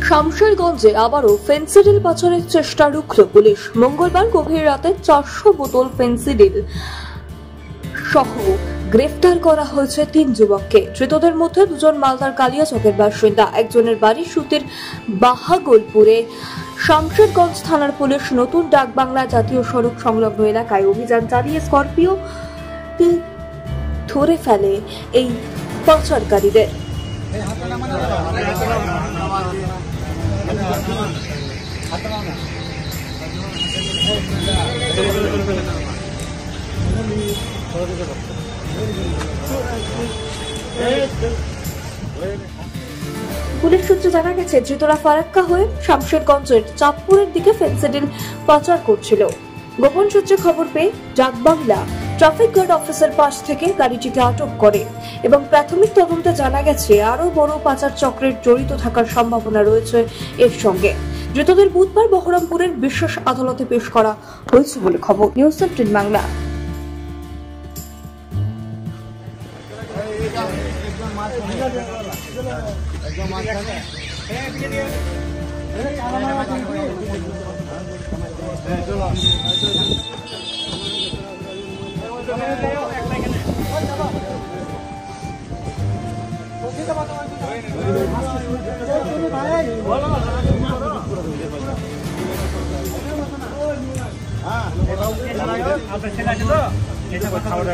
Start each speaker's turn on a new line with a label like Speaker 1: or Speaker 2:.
Speaker 1: শামশেরগঞ্জে আবারও ফেন্সিডিল পাচারের চেষ্টা রুখল পুলিশ। মঙ্গলবার গভীর রাতে 400 বোতল ফেন্সিডিল সহ গ্রেফতার করা হয়েছে 3 যুবককে। ধৃতদের মধ্যে 2 জন মালদার কালিয়াচকের বাসিন্দা, একজনের বাড়ি সুতির বাহাগোলপুরে। শামশেরগঞ্জ থানার পুলিশ নতুন ডাকবাংলা জাতীয় সড়ক সংলগ্ন এলাকায় অভিযান চালিয়ে স্করপিও ধরে ফেলে এই পাচারকারীদের। পুলিশ সূত্রে জানা গেছে, ধৃতরা ফারাক্কা হয়ে শামশেরগঞ্জের চাঁদপুরের দিকে ফেন্সিডিল পাচার করছিল। গোপন সূত্রে খবর পেয়ে ডাকবাংলা ট্রাফিক গার্ড অফিসের পাশ থেকে গাড়িটিকে আটক করে এবং প্রাথমিক তদন্তে জানা গেছে আরো বড় পাচার চক্রের জড়িত থাকার সম্ভাবনা রয়েছে এর সঙ্গে। ধৃতদের বুধবার বহরমপুরের বিশেষ আদালতে পেশ করা হয়েছে বলে খবর। নিউজ 17 বাংলা।
Speaker 2: আপনার ছেলে আছে তো এটা কথা বলে